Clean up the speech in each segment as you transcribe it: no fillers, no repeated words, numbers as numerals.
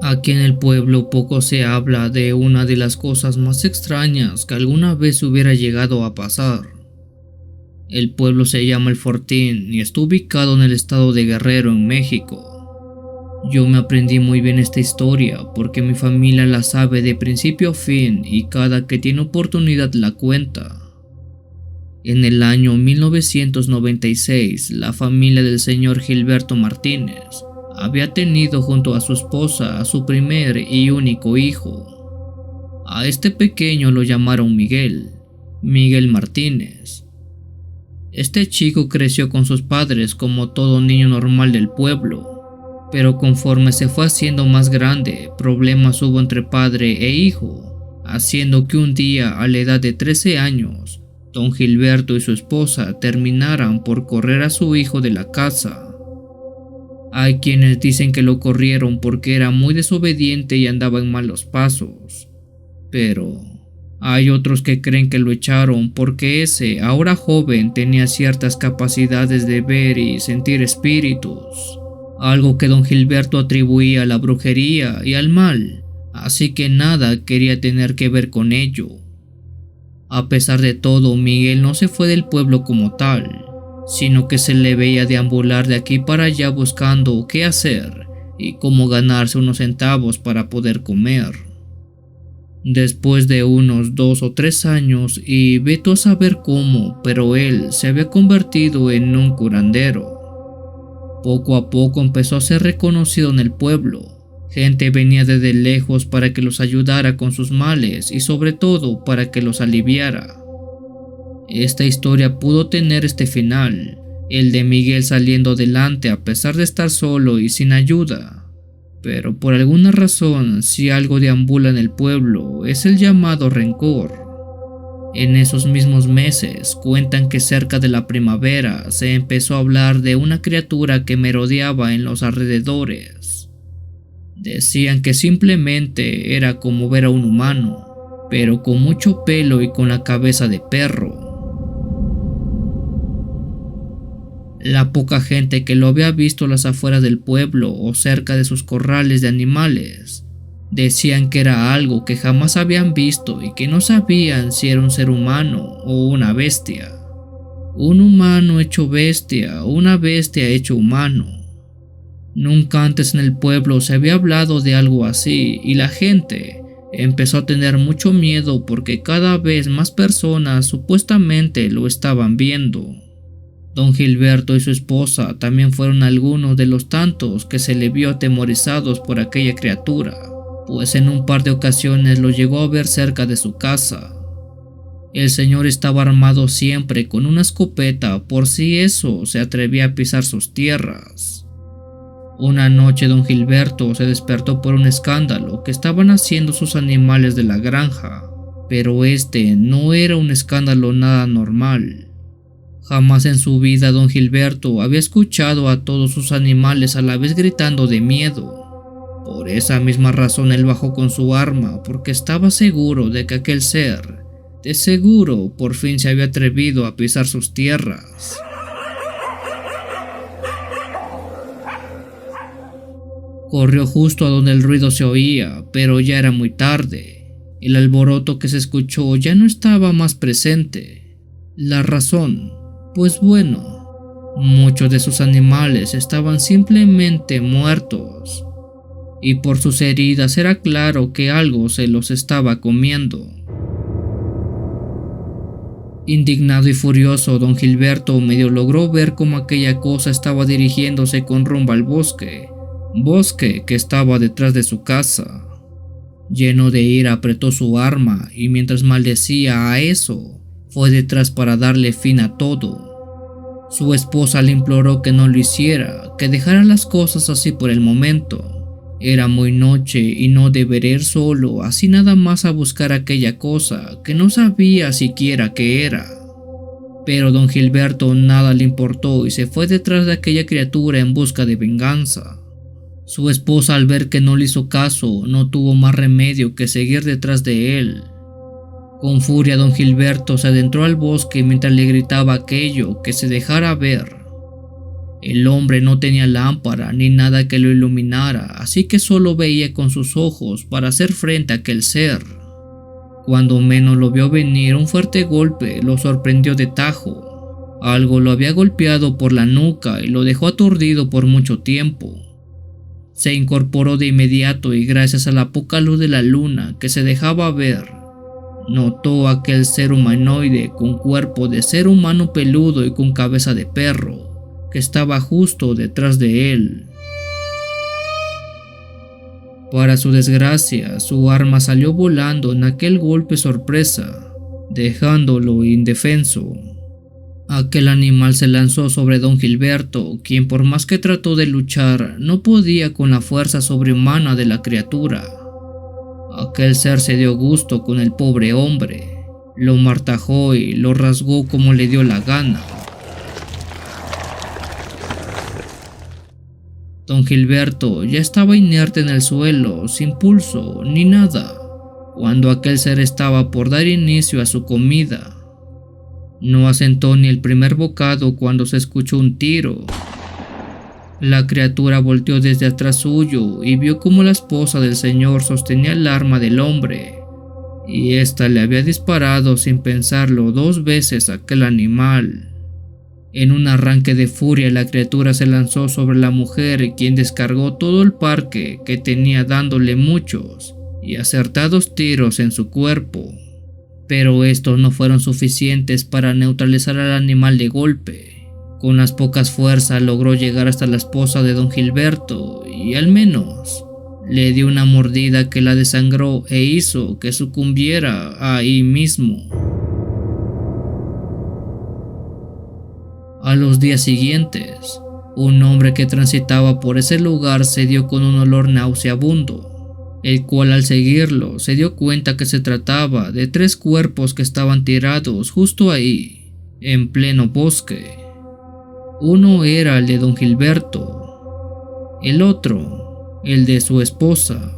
Aquí en el pueblo poco se habla de una de las cosas más extrañas que alguna vez hubiera llegado a pasar. El pueblo se llama El Fortín y está ubicado en el estado de Guerrero, en México. Yo me aprendí muy bien esta historia porque mi familia la sabe de principio a fin y cada que tiene oportunidad la cuenta. En el año 1996, la familia del señor Gilberto Martínez había tenido junto a su esposa a su primer y único hijo. A este pequeño lo llamaron Miguel Martínez. Este chico creció con sus padres como todo niño normal del pueblo, pero conforme se fue haciendo más grande, problemas hubo entre padre e hijo, haciendo que un día, a la edad de 13 años, don Gilberto y su esposa terminaran por correr a su hijo de la casa. Hay quienes dicen que lo corrieron porque era muy desobediente y andaba en malos pasos, pero hay otros que creen que lo echaron porque ese, ahora joven, tenía ciertas capacidades de ver y sentir espíritus, algo que don Gilberto atribuía a la brujería y al mal, así que nada quería tener que ver con ello. A pesar de todo, Miguel no se fue del pueblo como tal, sino que se le veía deambular de aquí para allá buscando qué hacer y cómo ganarse unos centavos para poder comer. Después de unos 2 o 3 años, y vete a saber cómo, pero él se había convertido en un curandero. Poco a poco empezó a ser reconocido en el pueblo. Gente venía desde lejos para que los ayudara con sus males y sobre todo para que los aliviara. Esta historia pudo tener este final, el de Miguel saliendo adelante a pesar de estar solo y sin ayuda. Pero por alguna razón, si algo deambula en el pueblo, es el llamado rencor. En esos mismos meses, cuentan que cerca de la primavera se empezó a hablar de una criatura que merodeaba en los alrededores. Decían que simplemente era como ver a un humano, pero con mucho pelo y con la cabeza de perro. La poca gente que lo había visto a las afueras del pueblo o cerca de sus corrales de animales, decían que era algo que jamás habían visto y que no sabían si era un ser humano o una bestia. Un humano hecho bestia o una bestia hecho humano. Nunca antes en el pueblo se había hablado de algo así y la gente empezó a tener mucho miedo porque cada vez más personas supuestamente lo estaban viendo. Don Gilberto y su esposa también fueron algunos de los tantos que se le vio atemorizados por aquella criatura, pues en un par de ocasiones lo llegó a ver cerca de su casa. El señor estaba armado siempre con una escopeta por si eso se atrevía a pisar sus tierras. Una noche don Gilberto se despertó por un escándalo que estaban haciendo sus animales de la granja, pero este no era un escándalo nada normal. Jamás en su vida don Gilberto había escuchado a todos sus animales a la vez gritando de miedo. Por esa misma razón él bajó con su arma porque estaba seguro de que aquel ser, de seguro, por fin se había atrevido a pisar sus tierras. Corrió justo a donde el ruido se oía, pero ya era muy tarde. El alboroto que se escuchó ya no estaba más presente. La razón, pues bueno, muchos de sus animales estaban simplemente muertos, y por sus heridas era claro que algo se los estaba comiendo. Indignado y furioso, don Gilberto medio logró ver cómo aquella cosa estaba dirigiéndose con rumbo al bosque que estaba detrás de su casa. Lleno de ira apretó su arma y mientras maldecía a eso, fue detrás para darle fin a todo. Su esposa le imploró que no lo hiciera, que dejara las cosas así por el momento. Era muy noche y no debería ir solo, así nada más a buscar aquella cosa que no sabía siquiera qué era. Pero don Gilberto nada le importó y se fue detrás de aquella criatura en busca de venganza. Su esposa, al ver que no le hizo caso, no tuvo más remedio que seguir detrás de él. Con furia don Gilberto se adentró al bosque mientras le gritaba aquello que se dejara ver. El hombre no tenía lámpara ni nada que lo iluminara, así que solo veía con sus ojos para hacer frente a aquel ser. Cuando menos lo vio venir, un fuerte golpe lo sorprendió de tajo. Algo lo había golpeado por la nuca y lo dejó aturdido por mucho tiempo. Se incorporó de inmediato y gracias a la poca luz de la luna que se dejaba ver, notó aquel ser humanoide con cuerpo de ser humano peludo y con cabeza de perro, que estaba justo detrás de él. Para su desgracia, su arma salió volando en aquel golpe sorpresa, dejándolo indefenso. Aquel animal se lanzó sobre don Gilberto, quien por más que trató de luchar, no podía con la fuerza sobrehumana de la criatura. Aquel ser se dio gusto con el pobre hombre, lo martajó y lo rasgó como le dio la gana. Don Gilberto ya estaba inerte en el suelo, sin pulso ni nada, cuando aquel ser estaba por dar inicio a su comida. No asentó ni el primer bocado cuando se escuchó un tiro. La criatura volteó desde atrás suyo y vio cómo la esposa del señor sostenía el arma del hombre, y ésta le había disparado sin pensarlo 2 veces a aquel animal. En un arranque de furia, la criatura se lanzó sobre la mujer, quien descargó todo el parque que tenía dándole muchos y acertados tiros en su cuerpo. Pero estos no fueron suficientes para neutralizar al animal de golpe. Con las pocas fuerzas logró llegar hasta la esposa de don Gilberto y al menos le dio una mordida que la desangró e hizo que sucumbiera ahí mismo. A los días siguientes, un hombre que transitaba por ese lugar se dio con un olor nauseabundo, el cual al seguirlo se dio cuenta que se trataba de 3 cuerpos que estaban tirados justo ahí, en pleno bosque. Uno era el de don Gilberto, el otro el de su esposa,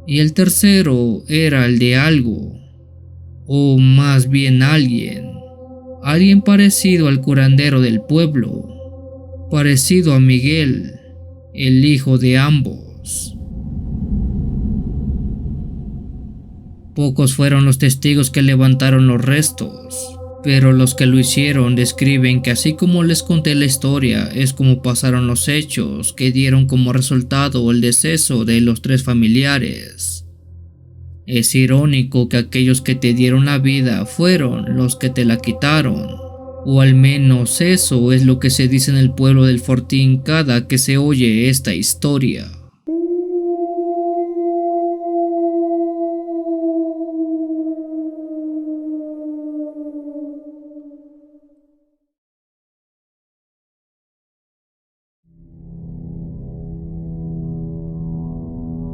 y el tercero era el de algo, o más bien alguien parecido al curandero del pueblo, parecido a Miguel, el hijo de ambos. Pocos fueron los testigos que levantaron los restos, pero los que lo hicieron describen que así como les conté la historia es como pasaron los hechos que dieron como resultado el deceso de los 3 familiares. Es irónico que aquellos que te dieron la vida fueron los que te la quitaron, o al menos eso es lo que se dice en el pueblo del Fortín cada que se oye esta historia.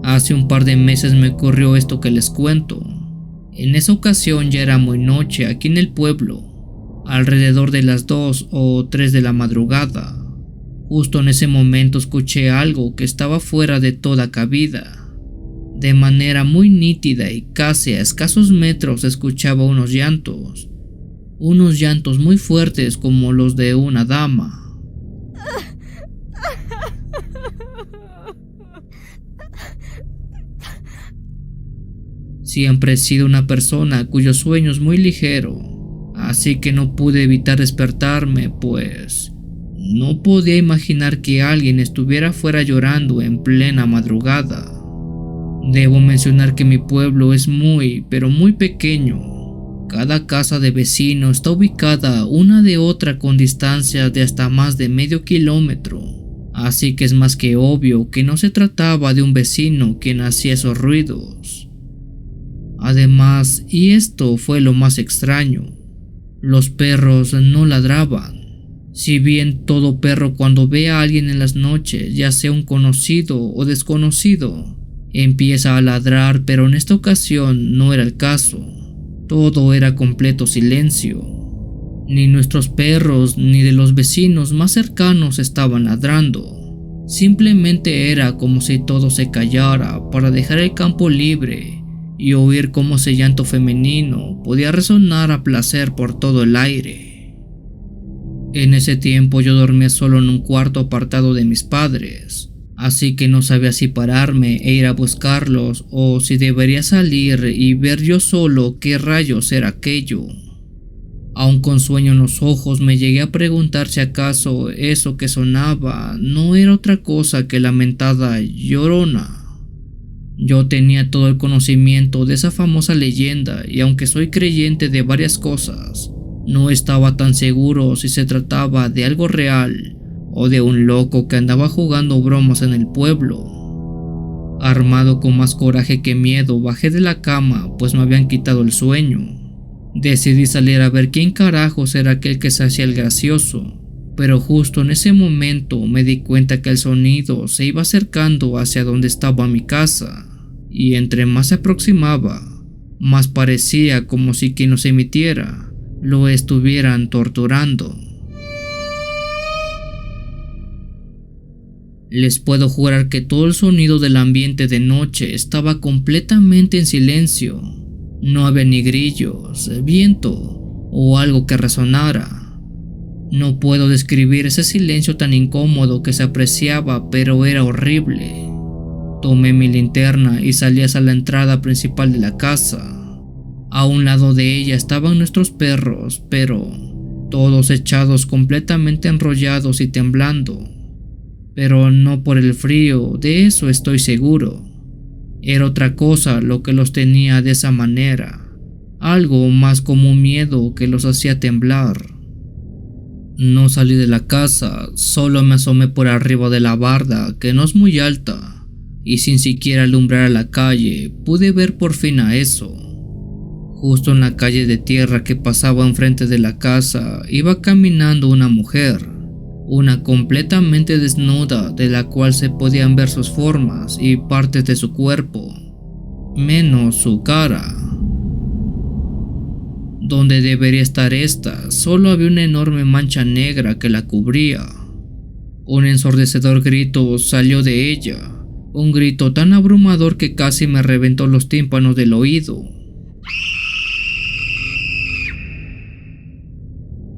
Hace un par de meses me ocurrió esto que les cuento. En esa ocasión ya era muy noche aquí en el pueblo, alrededor de las 2 o 3 de la madrugada. Justo en ese momento escuché algo que estaba fuera de toda cabida. De manera muy nítida y casi a escasos metros escuchaba unos llantos muy fuertes como los de una dama. Siempre he sido una persona cuyo sueño es muy ligero, así que no pude evitar despertarme, pues no podía imaginar que alguien estuviera fuera llorando en plena madrugada. Debo mencionar que mi pueblo es muy, pero muy pequeño. Cada casa de vecino está ubicada una de otra con distancias de hasta más de medio kilómetro, así que es más que obvio que no se trataba de un vecino quien hacía esos ruidos. Además, y esto fue lo más extraño, los perros no ladraban. Si bien todo perro cuando ve a alguien en las noches, ya sea un conocido o desconocido, empieza a ladrar, pero en esta ocasión no era el caso. Todo era completo silencio. Ni nuestros perros ni de los vecinos más cercanos estaban ladrando. Simplemente era como si todo se callara para dejar el campo libre y oír cómo ese llanto femenino podía resonar a placer por todo el aire. En ese tiempo yo dormía solo en un cuarto apartado de mis padres, así que no sabía si pararme e ir a buscarlos o si debería salir y ver yo solo qué rayos era aquello. Aún con sueño en los ojos me llegué a preguntar si acaso eso que sonaba no era otra cosa que la mentada Llorona. Yo tenía todo el conocimiento de esa famosa leyenda y aunque soy creyente de varias cosas, no estaba tan seguro si se trataba de algo real o de un loco que andaba jugando bromas en el pueblo. Armado con más coraje que miedo, bajé de la cama pues me habían quitado el sueño. Decidí salir a ver quién carajos era aquel que se hacía el gracioso, pero justo en ese momento me di cuenta que el sonido se iba acercando hacia donde estaba mi casa, y entre más se aproximaba, más parecía como si quien los emitiera lo estuvieran torturando. Les puedo jurar que todo el sonido del ambiente de noche estaba completamente en silencio. No había ni grillos, viento o algo que resonara. No puedo describir ese silencio tan incómodo que se apreciaba, pero era horrible. Tomé mi linterna y salí hacia la entrada principal de la casa. A un lado de ella estaban nuestros perros, pero todos echados completamente enrollados y temblando. Pero no por el frío, de eso estoy seguro. Era otra cosa lo que los tenía de esa manera, algo más como un miedo que los hacía temblar. No salí de la casa, solo me asomé por arriba de la barda, que no es muy alta, y sin siquiera alumbrar a la calle, pude ver por fin a eso. Justo en la calle de tierra que pasaba enfrente de la casa, iba caminando una mujer, una completamente desnuda de la cual se podían ver sus formas y partes de su cuerpo, menos su cara. Donde debería estar esta, solo había una enorme mancha negra que la cubría. Un ensordecedor grito salió de ella, un grito tan abrumador que casi me reventó los tímpanos del oído.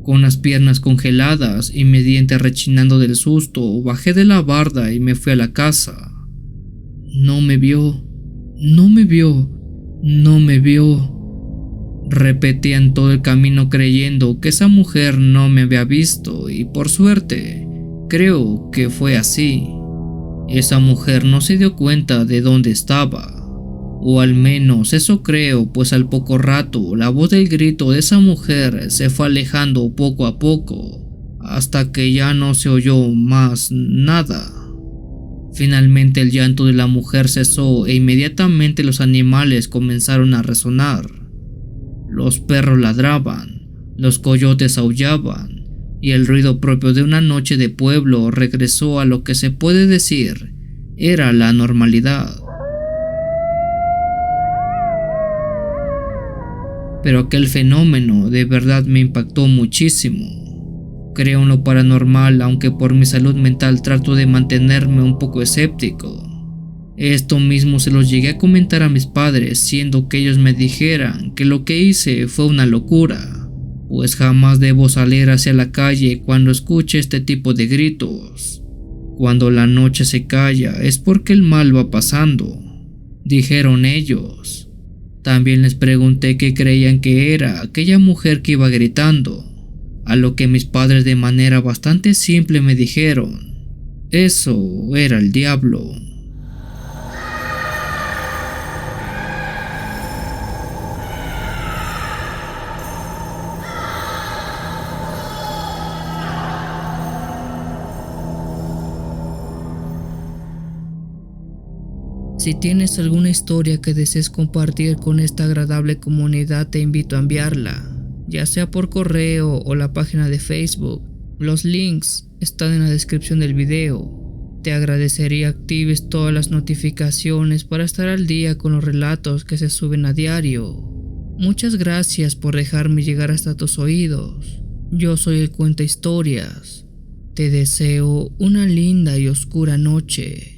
Con las piernas congeladas y mi diente rechinando del susto, bajé de la barda y me fui a la casa. No me vio, no me vio, no me vio. Repetía en todo el camino creyendo que esa mujer no me había visto y por suerte, creo que fue así. Esa mujer no se dio cuenta de dónde estaba. O al menos eso creo, pues al poco rato la voz del grito de esa mujer se fue alejando poco a poco, hasta que ya no se oyó más nada. Finalmente el llanto de la mujer cesó e inmediatamente los animales comenzaron a resonar. Los perros ladraban, los coyotes aullaban, y el ruido propio de una noche de pueblo regresó a lo que se puede decir era la normalidad. Pero aquel fenómeno de verdad me impactó muchísimo. Creo en lo paranormal, aunque por mi salud mental trato de mantenerme un poco escéptico. Esto mismo se los llegué a comentar a mis padres, siendo que ellos me dijeran que lo que hice fue una locura, pues jamás debo salir hacia la calle cuando escuche este tipo de gritos. Cuando la noche se calla es porque el mal va pasando, dijeron ellos. También les pregunté qué creían que era aquella mujer que iba gritando, a lo que mis padres de manera bastante simple me dijeron, eso era el diablo. Si tienes alguna historia que desees compartir con esta agradable comunidad, te invito a enviarla, ya sea por correo o la página de Facebook. Los links están en la descripción del video. Te agradecería actives todas las notificaciones para estar al día con los relatos que se suben a diario. Muchas gracias por dejarme llegar hasta tus oídos. Yo soy el Cuenta Historias. Te deseo una linda y oscura noche.